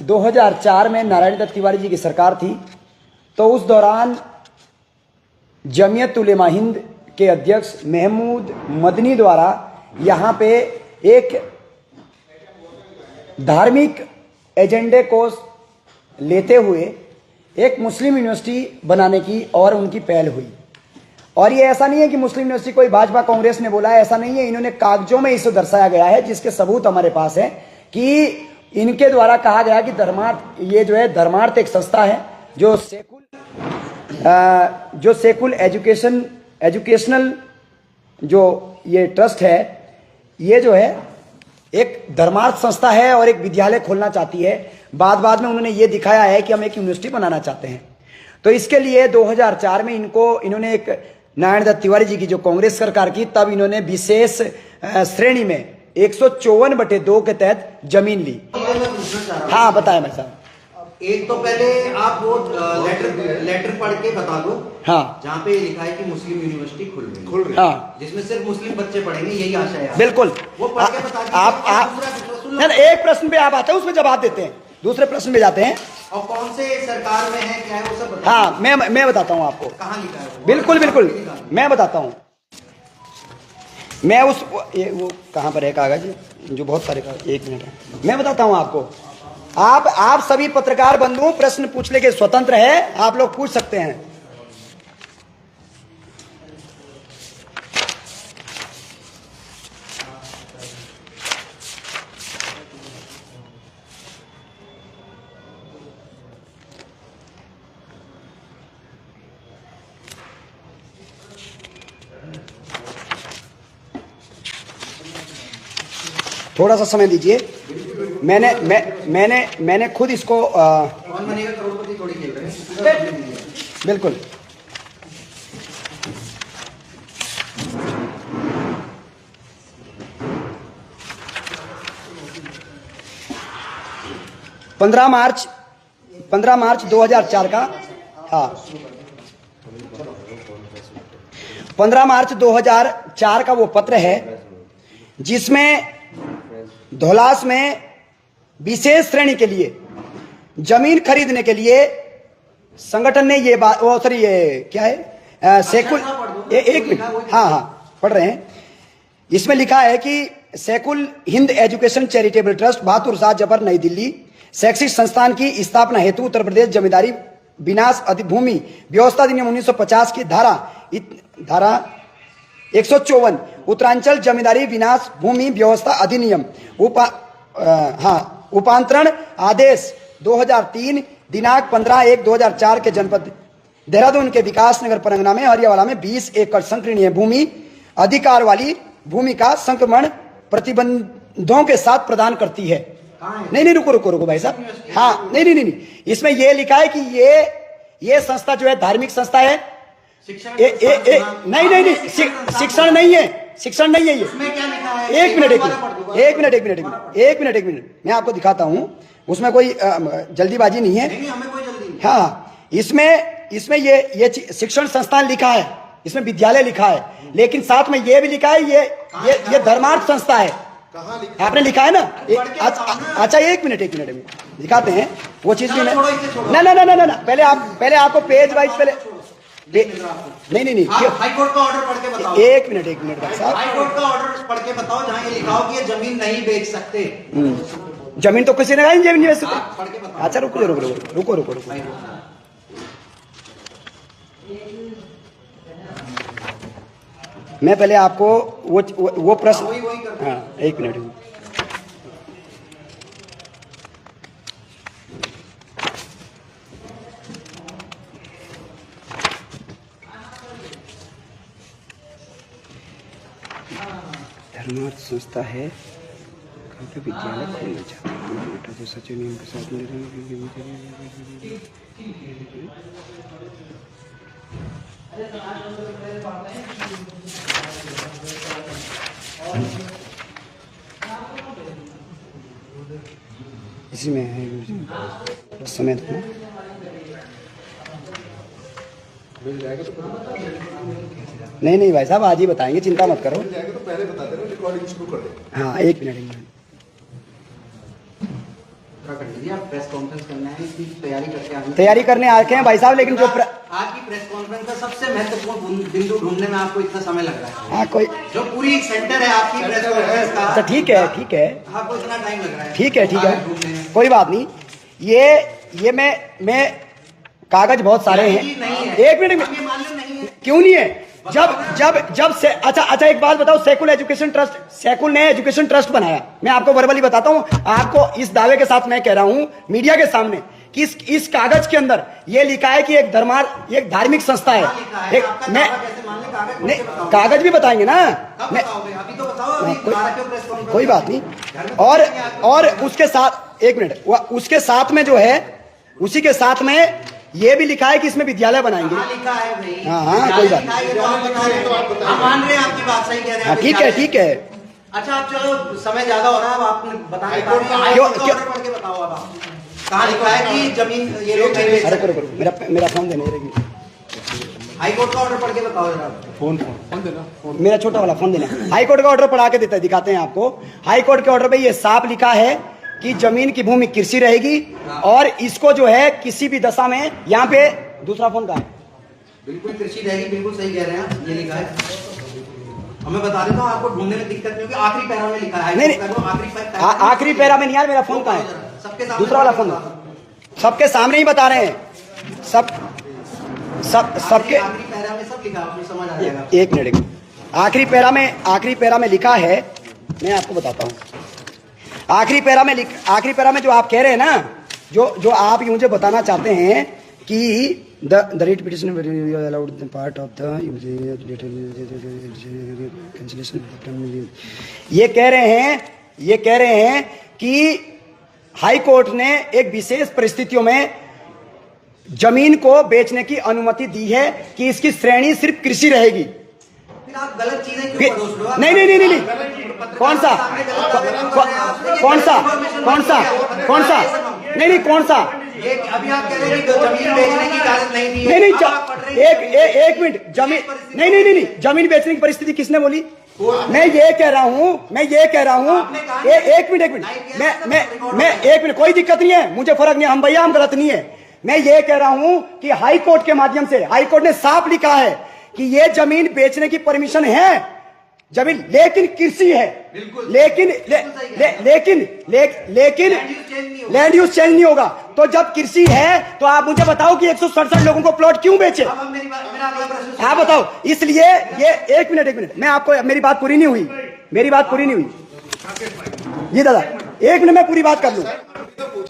2004 में नारायण दत्त तिवारी जी की सरकार थी, तो उस दौरान जमीयत उलेमा हिंद के अध्यक्ष महमूद मदनी द्वारा यहाँ पे एक धार्मिक एजेंडे को लेते हुए एक मुस्लिम यूनिवर्सिटी बनाने की और उनकी पहल हुई। और ये ऐसा नहीं है कि मुस्लिम यूनिवर्सिटी कोई भाजपा कांग्रेस ने बोला है, ऐसा नहीं है। इन्होंने कागजों में इसे दर्शाया गया है, जिसके सबूत हमारे पास है कि इनके द्वारा कहा गया कि धर्मार्थ, ये जो है धर्मार्थ एक संस्था है जो सेकुल एजुकेशनल जो ये ट्रस्ट है, ये जो है एक धर्मार्थ संस्था है और एक विद्यालय खोलना चाहती है। बाद में उन्होंने ये दिखाया है कि हम एक यूनिवर्सिटी बनाना चाहते हैं। तो इसके लिए 2004 में इन्होंने एक नारायण दत्त तिवारी जी की जो कांग्रेस सरकार की, तब इन्होंने विशेष श्रेणी में 154/2 के तहत जमीन ली। हाँ बताएं भाई साहब। एक तो पहले आप वो लेटर पढ़ के बता दो, हाँ, जहाँ पे लिखा है कि मुस्लिम यूनिवर्सिटी खुल रही है, हाँ, जिसमें सिर्फ मुस्लिम बच्चे पढ़ेंगे, यही आशा है। बिल्कुल, वो पढ़ के बता दीजिए। आप एक प्रश्न पे आप आते हैं, उसमें जवाब देते हैं, दूसरे प्रश्न पे जाते हैं। और कौन से सरकार में है, क्या है, वो सब बताइए। हाँ, मैं बताता हूँ आपको कहाँ लिखा है। बिल्कुल मैं बताता हूँ। मैं वो कहाँ पर है कागज, जो बहुत सारे कागज, एक मिनट है, मैं बताता हूँ आपको। आप सभी पत्रकार बंधु प्रश्न पूछने के स्वतंत्र है, आप लोग पूछ सकते हैं। थोड़ा सा समय दीजिए। मैंने खुद इसको कौन बनेगा करोड़पति थोड़ी खेल रहे हैं। बिल्कुल पंद्रह मार्च 2004 का, हाँ 15 मार्च 2004 का वो पत्र है जिसमें धौलास में विशेष श्रेणी के लिए जमीन खरीदने के लिए संगठन ने ये बात, वो सॉरी ये क्या है, सेकुल, एक मिनट, हाँ पढ़ रहे हैं। इसमें लिखा है कि सेकुल Hind education charitable trust, Bahadur Shah Zafar, नई दिल्ली, शैक्षिक संस्थान की स्थापना हेतु उत्तर प्रदेश जमींदारी विनाश भूमि व्यवस्था अधिनियम 1950 की धारा 154 उत्तरांचल जमींदारी विनाश भूमि व्यवस्था अधिनियम उपांतरण आदेश 2003 दिनांक 15/1/2004 के जनपद देहरादून के विकास नगर परगना में हरियावाला में 20 एकड़ संकीर्णीय भूमि अधिकार वाली भूमि का संक्रमण प्रतिबंधों के साथ प्रदान करती है। नहीं रुको भाई साहब, हाँ नहीं, इसमें यह लिखा है कि ये संस्था जो है धार्मिक संस्था है। नहीं शिक्षण नहीं है ये। एक मिनट मैं आपको दिखाता हूं, उसमें कोई जल्दीबाजी नहीं है। हाँ, इसमें ये शिक्षण संस्थान लिखा है, इसमें विद्यालय लिखा है, लेकिन साथ में ये भी लिखा है ये धर्मार्थ संस्था है। आपने लिखा है ना। अच्छा एक मिनट में दिखाते हैं वो चीज भी। ना पहले आपको पेज वाइज पहले नहीं हाई कोर्ट का ऑर्डर पढ़ के बताओ। एक मिनट भाई साहब, हाई कोर्ट का ऑर्डर पढ़ के बताओ जहाँ ये लिखा हो कि ये जमीन नहीं बेच सकते। जमीन तो किसी ने जमीन नहीं बेच सकते। अच्छा रुको मैं पहले आपको वो प्रश्न, हाँ एक मिनट। धर्मार्थ संस्था है, विद्यालय खोलना चाहते हैं बेटा, जो सचिव नियम के साथ इसी में है समय देना। नहीं भाई साहब, आज ही बताएंगे, चिंता मत करो। तो पहले बता देना, रिकॉर्डिंग शुरू कर दे। हाँ एक मिनट थोड़ा कर लीजिए, आप प्रेस कॉन्फ्रेंस करना है, इसकी तैयारी करके आए हैं। तैयारी करने आके हैं भाई साहब, लेकिन जो आपकी प्रेस कॉन्फ्रेंस का सबसे महत्वपूर्ण बिंदु ढूंढने में आपको इतना समय लग रहा है। हाँ कोई जो पूरी सेंटर है आपकी प्रेस कॉन्फ्रेंस का। अच्छा ठीक है ठीक है आपको इतना टाइम लग रहा है। ठीक है ढूंढने में। कोई बात नहीं। ये मैं कागज बहुत सारे हैं। नहीं है। एक मिनट में ये मालूम नहीं है। क्यों नहीं है? जब से अच्छा एक बात बताओ, सेकुल एजुकेशन ट्रस्ट, सेकुल ने एजुकेशन ट्रस्ट बनाया। मैं आपको वर्बली बताता हूं, आपको इस दावे के साथ मैं कह रहा हूं मीडिया के सामने कि इस कागज के अंदर ये लिखा है कि एक धार्मिक संस्था है। एक मैं नहीं, कागज भी बताएंगे ना। मैं अभी तो बताओ। कोई बात नहीं। और उसके साथ एक मिनट, उसके साथ में जो है, उसी के साथ में ये भी लिखा है कि इसमें विद्यालय बनाएंगे। लिखा है भाई। हाँ कोई बात नहीं। हम मान रहे हैं, आपकी बात सही कह रहे हैं। ठीक है ठीक है। अच्छा आप चलो, समय ज्यादा हो रहा है, अब आप बताएं। पढ़ के बताओ अब आप। कहाँ लिखा है कि जमीन ये लोग नहीं बेच सकते? अरे मेरा फोन देने रहेगी। हाई कोर्ट का ऑर्डर पढ़ के बताओ जरा। फोन देना। मेरा छोटा वाला फोन देना। हाई कोर्ट का ऑर्डर पढ़ा के देता है, दिखाते हैं आपको। हाई कोर्ट के ऑर्डर पे ये साफ लिखा है कि जमीन की भूमि कृषि रहेगी और इसको जो है किसी भी दशा में, यहाँ पे दूसरा फोन का है, बिल्कुल कृषि रहेगी, बिल्कुल सही कह रहे हैं, ये लिखा है। मैं बता देता हूँ, आपको ढूंढने में दिक्कत नहीं होगी। आखिरी पैरा में लिखा है। नहीं आखिरी पैरा में नहीं यार, मेरा फोन का है, सबके दूसरा वाला फोन। सबके सामने ही बता रहे हैं, सबके आखिरी पैरा में सब लिखा है, आपको समझ आ जाएगा। एक मिनट, आखिरी पैरा में लिखा है, मैं आपको बताता हूँ। आखिरी पैरा में जो आप कह रहे हैं ना, जो आप मुझे बताना चाहते हैं कि the rate petition allowed part of the cancellation, ये कह रहे हैं कि हाई कोर्ट ने एक विशेष परिस्थितियों में जमीन को बेचने की अनुमति दी है कि इसकी श्रेणी सिर्फ कृषि रहेगी। फिर आप गलत चीजें क्यों परोस रहे हो? नहीं कौन सा नहीं कौन सा अभी आप कह रहे हैं कि जमीन बेचने की इजाजत नहीं दी है। एक मिनट, जमीन नहीं जमीन बेचने की परिस्थिति किसने बोली? मैं ये कह रहा हूं एक मिनट मैं एक मिनट, कोई दिक्कत नहीं है, मुझे फर्क नहीं, हम गलत नहीं है। मैं ये कह रहा हूं कि हाई कोर्ट के माध्यम से, हाई कोर्ट ने साफ लिखा है कि ये जमीन बेचने की परमिशन है, जमीन, लेकिन कृषि है, लेकिन लैंड यूज चेंज नहीं होगा। तो जब कृषि है तो आप मुझे बताओ कि 167 लोगों को प्लॉट क्यों बेचे? आप बताओ। इसलिए ये एक मिनट, मैं आपको, मेरी बात पूरी नहीं हुई। जी दादा, एक मिनट, मैं पूरी बात कर लूं।